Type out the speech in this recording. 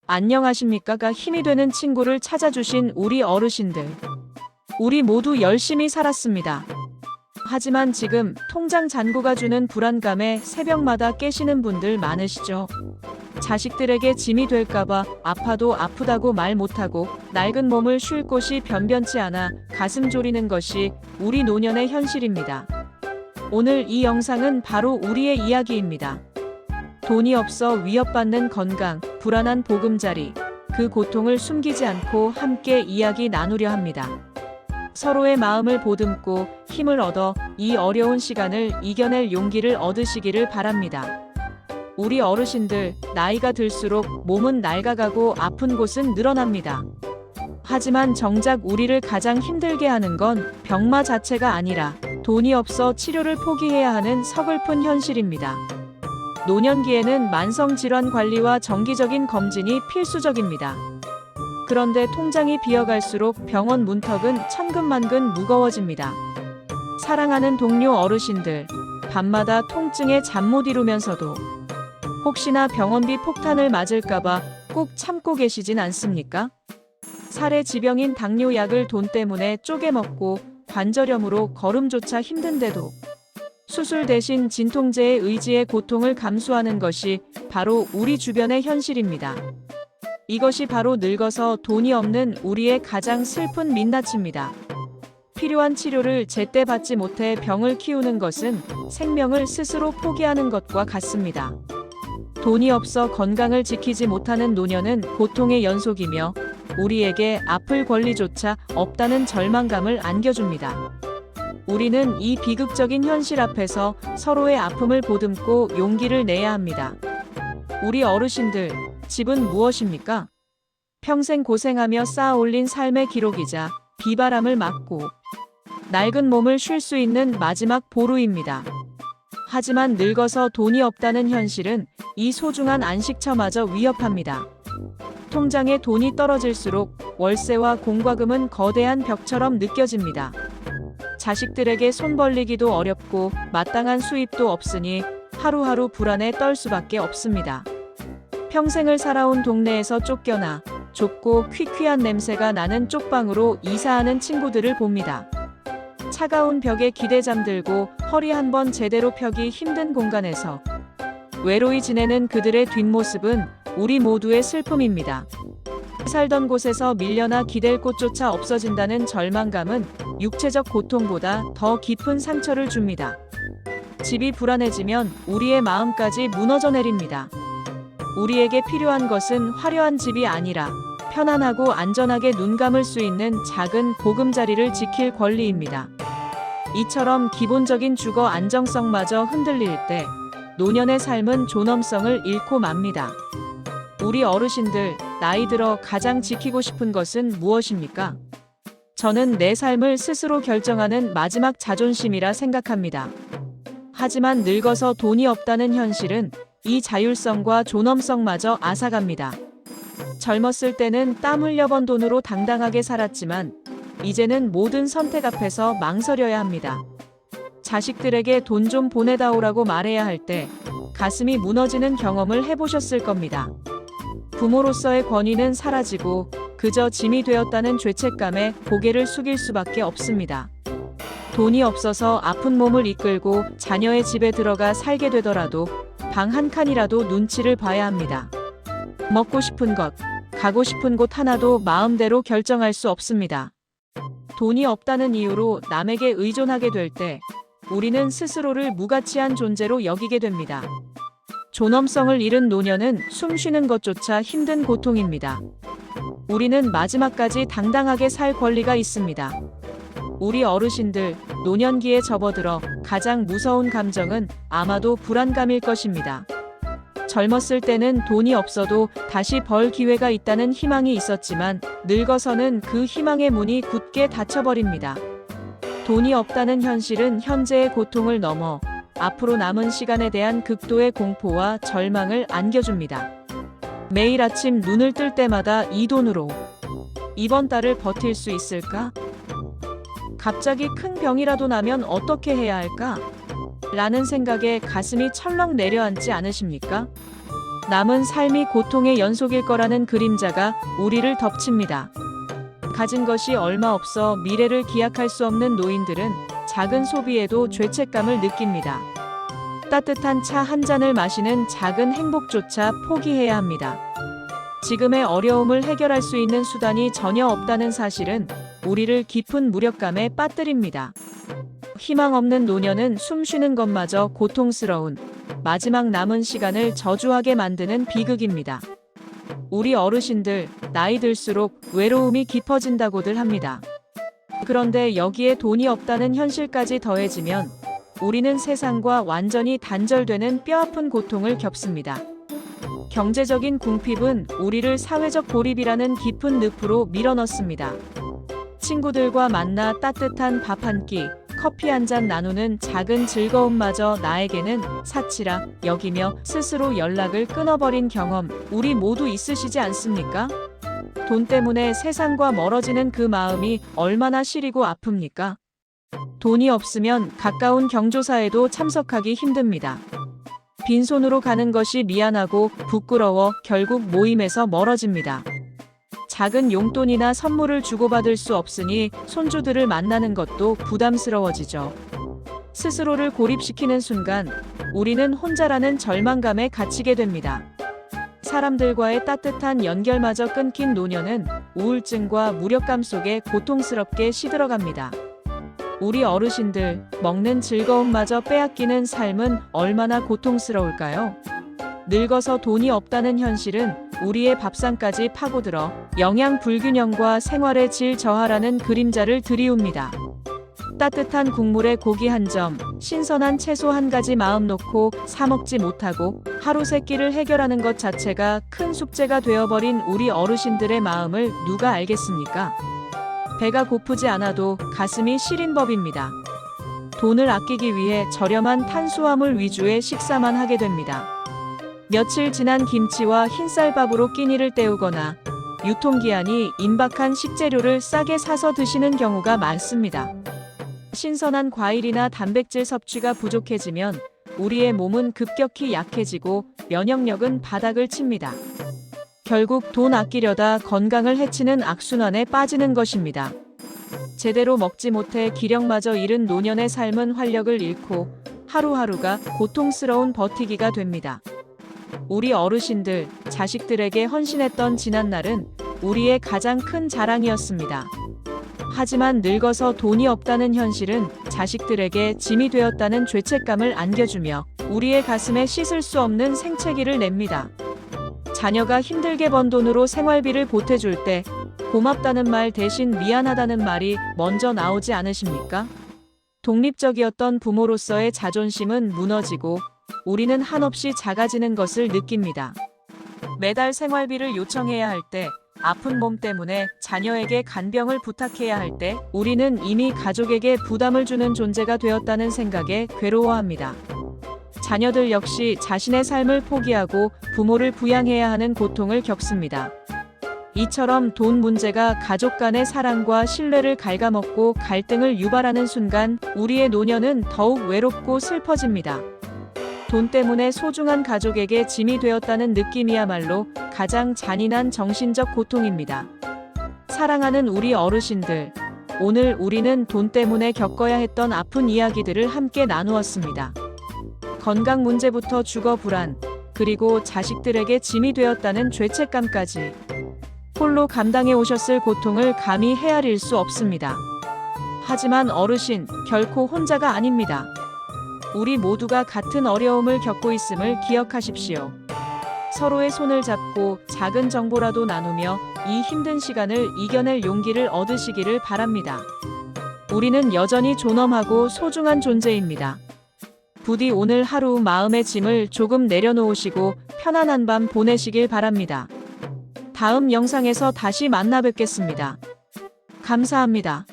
안녕하십니까가 힘이 되는 친구를 찾아주신 우리 어르신들. 우리 모두 열심히 살았습니다. 하지만 지금 통장 잔고가 주는 불안감에 새벽마다 깨시는 분들 많으시죠? 자식들에게 짐이 될까봐 아파도 아프다고 말 못하고 낡은 몸을 쉴 곳이 변변치 않아 가슴 졸이는 것이 우리 노년의 현실입니다. 오늘 이 영상은 바로 우리의 이야기입니다. 돈이 없어 위협받는 건강, 불안한 보금자리, 그 고통을 숨기지 않고 함께 이야기 나누려 합니다. 서로의 마음을 보듬고 힘을 얻어 이 어려운 시간을 이겨낼 용기를 얻으시기를 바랍니다. 우리 어르신들, 나이가 들수록 몸은 낡아가고 아픈 곳은 늘어납니다. 하지만 정작 우리를 가장 힘들게 하는 건 병마 자체가 아니라 돈이 없어 치료를 포기해야 하는 서글픈 현실입니다. 노년기에는 만성질환 관리와 정기적인 검진이 필수적입니다. 그런데 통장이 비어갈수록 병원 문턱은 천근만근 무거워집니다. 사랑하는 동료 어르신들, 밤마다 통증에 잠 못 이루면서도 혹시나 병원비 폭탄을 맞을까봐 꼭 참고 계시진 않습니까? 살해 지병인 당뇨약을 돈 때문에 쪼개 먹고 관절염으로 걸음조차 힘든데도 수술 대신 진통제의 의지의 고통을 감수하는 것이 바로 우리 주변의 현실입니다. 이것이 바로 늙어서 돈이 없는 우리의 가장 슬픈 민낯입니다. 필요한 치료를 제때 받지 못해 병을 키우는 것은 생명을 스스로 포기하는 것과 같습니다. 돈이 없어 건강을 지키지 못하는 노년은 고통의 연속이며 우리에게 아플 권리조차 없다는 절망감을 안겨줍니다. 우리는 이 비극적인 현실 앞에서 서로의 아픔을 보듬고 용기를 내야 합니다. 우리 어르신들, 집은 무엇입니까? 평생 고생하며 쌓아올린 삶의 기록이자 비바람을 맞고 낡은 몸을 쉴 수 있는 마지막 보루입니다. 하지만 늙어서 돈이 없다는 현실은 이 소중한 안식처마저 위협합니다. 통장에 돈이 떨어질수록 월세와 공과금은 거대한 벽처럼 느껴집니다. 자식들에게 손 벌리기도 어렵고 마땅한 수입도 없으니 하루하루 불안에 떨 수밖에 없습니다. 평생을 살아온 동네에서 쫓겨나 좁고 퀴퀴한 냄새가 나는 쪽방으로 이사하는 친구들을 봅니다. 차가운 벽에 기대 잠들고 허리 한번 제대로 펴기 힘든 공간에서 외로이 지내는 그들의 뒷모습은 우리 모두의 슬픔입니다. 살던 곳에서 밀려나 기댈 곳조차 없어진다는 절망감은 육체적 고통보다 더 깊은 상처를 줍니다. 집이 불안해지면 우리의 마음까지 무너져 내립니다. 우리에게 필요한 것은 화려한 집이 아니라 편안하고 안전하게 눈 감을 수 있는 작은 보금자리를 지킬 권리입니다. 이처럼 기본적인 주거 안정성마저 흔들릴 때 노년의 삶은 존엄성을 잃고 맙니다. 우리 어르신들, 나이 들어 가장 지키고 싶은 것은 무엇입니까? 저는 내 삶을 스스로 결정하는 마지막 자존심이라 생각합니다. 하지만 늙어서 돈이 없다는 현실은 이 자율성과 존엄성마저 앗아갑니다. 젊었을 때는 땀 흘려 번 돈으로 당당하게 살았지만 이제는 모든 선택 앞에서 망설여야 합니다. 자식들에게 돈 좀 보내다오라고 말해야 할 때 가슴이 무너지는 경험을 해보셨을 겁니다. 부모로서의 권위는 사라지고 그저 짐이 되었다는 죄책감에 고개를 숙일 수밖에 없습니다. 돈이 없어서 아픈 몸을 이끌고 자녀의 집에 들어가 살게 되더라도 방 한 칸이라도 눈치를 봐야 합니다. 먹고 싶은 것, 가고 싶은 곳 하나도 마음대로 결정할 수 없습니다. 돈이 없다는 이유로 남에게 의존하게 될 때 우리는 스스로를 무가치한 존재로 여기게 됩니다. 존엄성을 잃은 노년은 숨 쉬는 것조차 힘든 고통입니다. 우리는 마지막까지 당당하게 살 권리가 있습니다. 우리 어르신들, 노년기에 접어들어 가장 무서운 감정은 아마도 불안감일 것입니다. 젊었을 때는 돈이 없어도 다시 벌 기회가 있다는 희망이 있었지만 늙어서는 그 희망의 문이 굳게 닫혀버립니다. 돈이 없다는 현실은 현재의 고통을 넘어 앞으로 남은 시간에 대한 극도의 공포와 절망을 안겨줍니다. 매일 아침 눈을 뜰 때마다 이 돈으로 이번 달을 버틸 수 있을까? 갑자기 큰 병이라도 나면 어떻게 해야 할까? 라는 생각에 가슴이 철렁 내려앉지 않으십니까? 남은 삶이 고통의 연속일 거라는 그림자가 우리를 덮칩니다. 가진 것이 얼마 없어 미래를 기약할 수 없는 노인들은 작은 소비에도 죄책감을 느낍니다. 따뜻한 차 한 잔을 마시는 작은 행복조차 포기해야 합니다. 지금의 어려움을 해결할 수 있는 수단이 전혀 없다는 사실은 우리를 깊은 무력감에 빠뜨립니다. 희망 없는 노년은 숨 쉬는 것마저 고통스러운 마지막 남은 시간을 저주하게 만드는 비극입니다. 우리 어르신들, 나이 들수록 외로움이 깊어진다고들 합니다. 그런데 여기에 돈이 없다는 현실까지 더해지면 우리는 세상과 완전히 단절되는 뼈아픈 고통을 겪습니다. 경제적인 궁핍은 우리를 사회적 고립이라는 깊은 늪으로 밀어넣습니다. 친구들과 만나 따뜻한 밥 한 끼, 커피 한 잔 나누는 작은 즐거움마저 나에게는 사치라 여기며 스스로 연락을 끊어버린 경험, 우리 모두 있으시지 않습니까? 돈 때문에 세상과 멀어지는 그 마음이 얼마나 시리고 아픕니까? 돈이 없으면 가까운 경조사에도 참석하기 힘듭니다. 빈손으로 가는 것이 미안하고 부끄러워 결국 모임에서 멀어집니다. 작은 용돈이나 선물을 주고받을 수 없으니 손주들을 만나는 것도 부담스러워지죠. 스스로를 고립시키는 순간 우리는 혼자라는 절망감에 갇히게 됩니다. 사람들과의 따뜻한 연결마저 끊긴 노년은 우울증과 무력감 속에 고통스럽게 시들어갑니다. 우리 어르신들, 먹는 즐거움마저 빼앗기는 삶은 얼마나 고통스러울까요? 늙어서 돈이 없다는 현실은 우리의 밥상까지 파고들어 영양 불균형과 생활의 질 저하라는 그림자를 들이웁니다. 따뜻한 국물에 고기 한 점, 신선한 채소 한 가지 마음 놓고 사 먹지 못하고 하루 세 끼를 해결하는 것 자체가 큰 숙제가 되어버린 우리 어르신들의 마음을 누가 알겠습니까? 배가 고프지 않아도 가슴이 시린 법입니다. 돈을 아끼기 위해 저렴한 탄수화물 위주의 식사만 하게 됩니다. 며칠 지난 김치와 흰쌀밥으로 끼니를 때우거나 유통기한이 임박한 식재료를 싸게 사서 드시는 경우가 많습니다. 신선한 과일이나 단백질 섭취가 부족해지면 우리의 몸은 급격히 약해지고 면역력은 바닥을 칩니다. 결국 돈 아끼려다 건강을 해치는 악순환에 빠지는 것입니다. 제대로 먹지 못해 기력마저 잃은 노년의 삶은 활력을 잃고 하루하루가 고통스러운 버티기가 됩니다. 우리 어르신들, 자식들에게 헌신했던 지난날은 우리의 가장 큰 자랑이었습니다. 하지만 늙어서 돈이 없다는 현실은 자식들에게 짐이 되었다는 죄책감을 안겨주며 우리의 가슴에 씻을 수 없는 생채기를 냅니다. 자녀가 힘들게 번 돈으로 생활비를 보태줄 때 고맙다는 말 대신 미안하다는 말이 먼저 나오지 않으십니까? 독립적이었던 부모로서의 자존심은 무너지고 우리는 한없이 작아지는 것을 느낍니다. 매달 생활비를 요청해야 할 때, 아픈 몸 때문에 자녀에게 간병을 부탁해야 할 때 우리는 이미 가족에게 부담을 주는 존재가 되었다는 생각에 괴로워합니다. 자녀들 역시 자신의 삶을 포기하고 부모를 부양해야 하는 고통을 겪습니다. 이처럼 돈 문제가 가족 간의 사랑과 신뢰를 갉아먹고 갈등을 유발하는 순간 우리의 노년은 더욱 외롭고 슬퍼집니다. 돈 때문에 소중한 가족에게 짐이 되었다는 느낌이야말로 가장 잔인한 정신적 고통입니다. 사랑하는 우리 어르신들, 오늘 우리는 돈 때문에 겪어야 했던 아픈 이야기들을 함께 나누었습니다. 건강 문제부터 주거 불안, 그리고 자식들에게 짐이 되었다는 죄책감까지 홀로 감당해 오셨을 고통을 감히 헤아릴 수 없습니다. 하지만 어르신, 결코 혼자가 아닙니다. 우리 모두가 같은 어려움을 겪고 있음을 기억하십시오. 서로의 손을 잡고 작은 정보라도 나누며 이 힘든 시간을 이겨낼 용기를 얻으시기를 바랍니다. 우리는 여전히 존엄하고 소중한 존재입니다. 부디 오늘 하루 마음의 짐을 조금 내려놓으시고 편안한 밤 보내시길 바랍니다. 다음 영상에서 다시 만나 뵙겠습니다. 감사합니다.